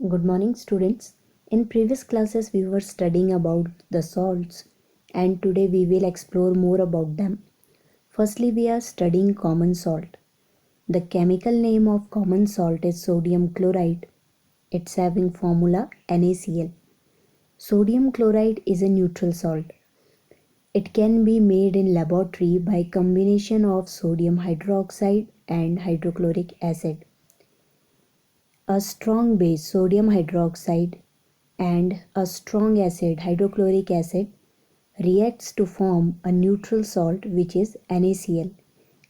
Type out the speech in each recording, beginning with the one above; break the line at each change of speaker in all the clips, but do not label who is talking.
Good morning, students. In previous classes, we were studying about the salts, and today we will explore more about them. Firstly, we are studying common salt. The chemical name of common salt is sodium chloride. It's having formula NaCl. Sodium chloride is a neutral salt. It can be made in laboratory by combination of sodium hydroxide and hydrochloric acid. A strong base, sodium hydroxide, and a strong acid, hydrochloric acid, reacts to form a neutral salt which is NaCl,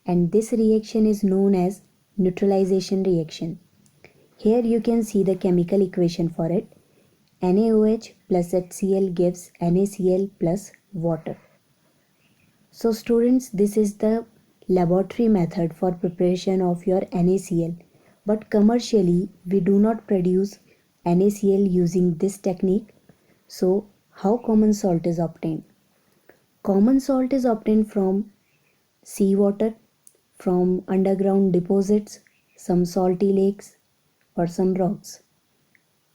and this reaction is known as neutralization reaction. Here you can see the chemical equation for it. NaOH plus HCl gives NaCl plus water. So students, this is the laboratory method for preparation of your NaCl, but commercially we do not produce NaCl using this technique. So how common salt is obtained? Common salt is obtained from seawater, from underground deposits, some salty lakes or some rocks.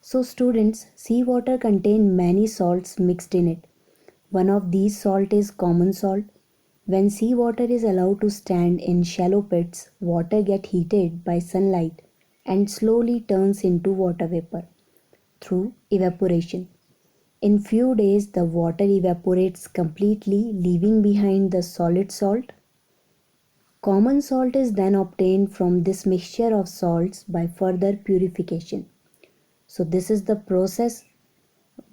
So students, seawater contain many salts mixed in it. One of these salt is common salt. When seawater is allowed to stand in shallow pits, water gets heated by sunlight and slowly turns into water vapor through evaporation. In few days, the water evaporates completely, leaving behind the solid salt. Common salt is then obtained from this mixture of salts by further purification. So this is the process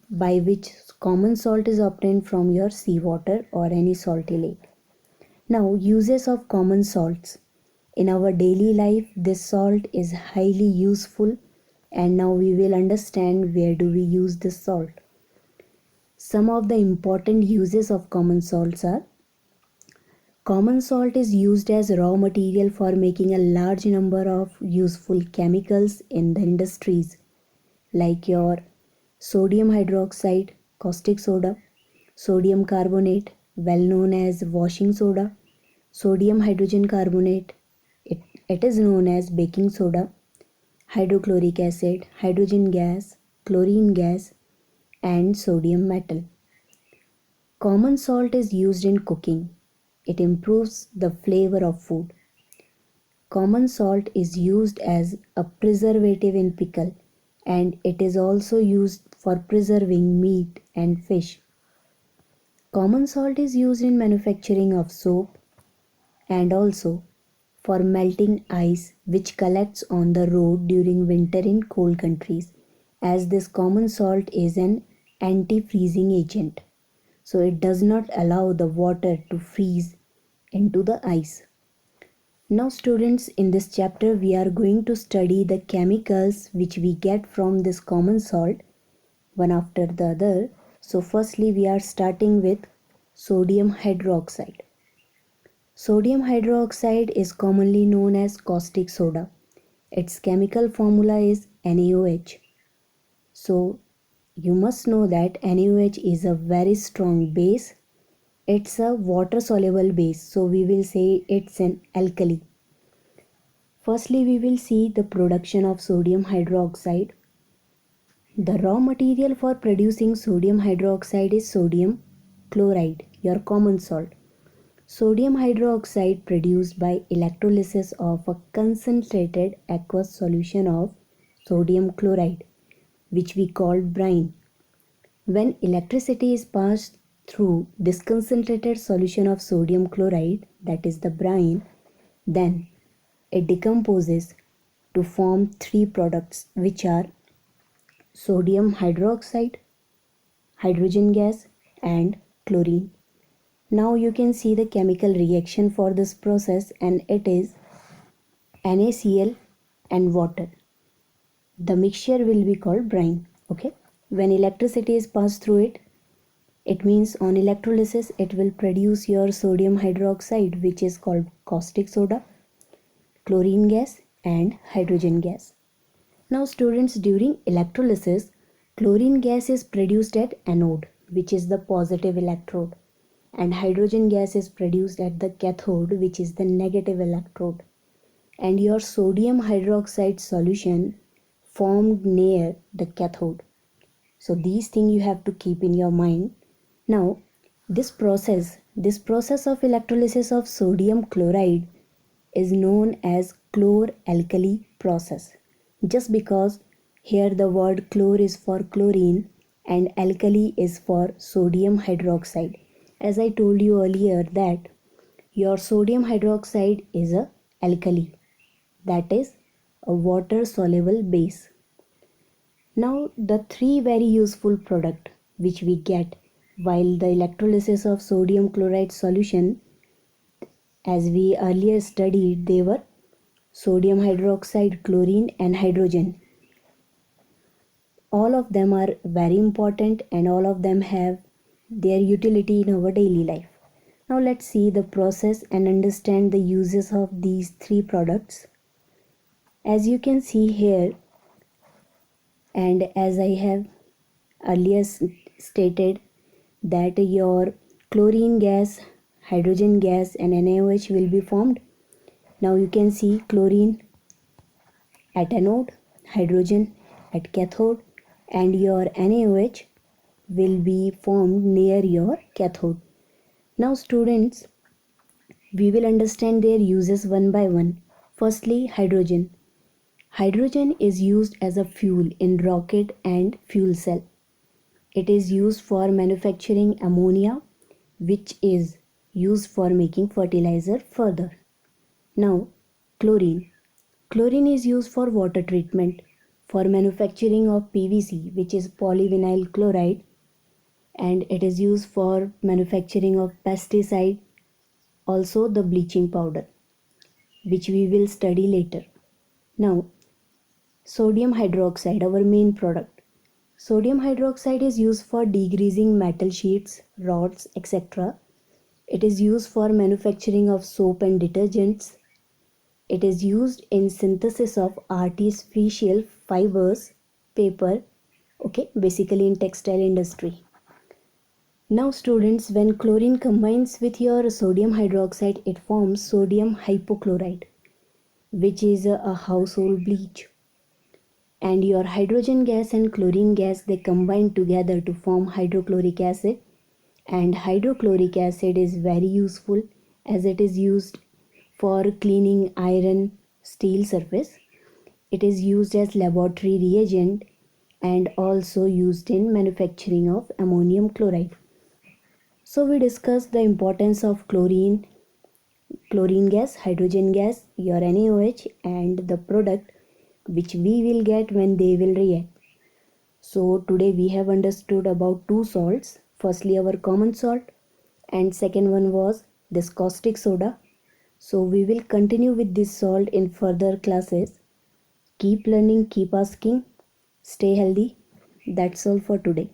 by which common salt is obtained from your seawater or any salty lake. Now, uses of common salts. In our daily life, this salt is highly useful, and now we will understand where do we use this salt. Some of the important uses of common salts are: common salt is used as raw material for making a large number of useful chemicals in the industries, like your sodium hydroxide, caustic soda, sodium carbonate, well known as washing soda, sodium hydrogen carbonate, it is known as baking soda, hydrochloric acid, hydrogen gas, chlorine gas, and sodium metal. Common salt is used in cooking. It improves the flavor of food. Common salt is used as a preservative in pickle, and it is also used for preserving meat and fish. Common salt is used in manufacturing of soap and also for melting ice which collects on the road during winter in cold countries, as this common salt is an anti-freezing agent. So it does not allow the water to freeze into the ice. Now students, in this chapter we are going to study the chemicals which we get from this common salt one after the other. So firstly we are starting with sodium hydroxide. Sodium hydroxide is commonly known as caustic soda. Its chemical formula is NaOH. So you must know that NaOH is a very strong base. It's a water soluble base, so we will say it's an alkali. Firstly, we will see the production of sodium hydroxide. The raw material for producing sodium hydroxide is sodium chloride, your common salt. Sodium hydroxide produced by electrolysis of a concentrated aqueous solution of sodium chloride, which we call brine. When electricity is passed through this concentrated solution of sodium chloride, that is the brine, then it decomposes to form three products, which are sodium hydroxide, hydrogen gas, and chlorine. Now you can see the chemical reaction for this process, and it is NaCl and water. The mixture will be called brine. Okay. When electricity is passed through it, it means on electrolysis it will produce your sodium hydroxide, which is called caustic soda, chlorine gas, and hydrogen gas. Now students, during electrolysis, chlorine gas is produced at anode, which is the positive electrode, and hydrogen gas is produced at the cathode, which is the negative electrode. And your sodium hydroxide solution formed near the cathode. So these things you have to keep in your mind. Now this process of electrolysis of sodium chloride is known as chlor-alkali process, just because here the word chlor is for chlorine and alkali is for sodium hydroxide. As I told you earlier that your sodium hydroxide is a alkali, that is a water soluble base. Now the three very useful product which we get while the electrolysis of sodium chloride solution, as we earlier studied, they were sodium hydroxide, chlorine and hydrogen. All of them are very important and all of them have their utility in our daily life. Now let's see the process and understand the uses of these three products. As you can see here, and as I have earlier stated, that your chlorine gas, hydrogen gas and NaOH will be formed. Now you can see chlorine at anode, hydrogen at cathode, and your NaOH will be formed near your cathode. Now students, we will understand their uses one by one. Firstly, hydrogen. Hydrogen is used as a fuel in rocket and fuel cell. It is used for manufacturing ammonia, which is used for making fertilizer further. Now, chlorine. Chlorine is used for water treatment, for manufacturing of PVC, which is polyvinyl chloride, and it is used for manufacturing of pesticide, also the bleaching powder, which we will study later. Now, sodium hydroxide, our main product. Sodium hydroxide is used for degreasing metal sheets, rods, etc. It is used for manufacturing of soap and detergents. It is used in synthesis of artificial fibers, paper, basically in textile industry. Now students, when chlorine combines with your sodium hydroxide, it forms sodium hypochlorite, which is a household bleach. And your hydrogen gas and chlorine gas, they combine together to form hydrochloric acid, and hydrochloric acid is very useful as it is used for cleaning iron, steel surface. It is used as laboratory reagent and also used in manufacturing of ammonium chloride. So we discussed the importance of chlorine gas, hydrogen gas, your NaOH, and the product which we will get when they will react. So today we have understood about two salts. Firstly, our common salt, and second one was this caustic soda. So we will continue with this salt in further classes. Keep learning, keep asking, stay healthy. That's all for today.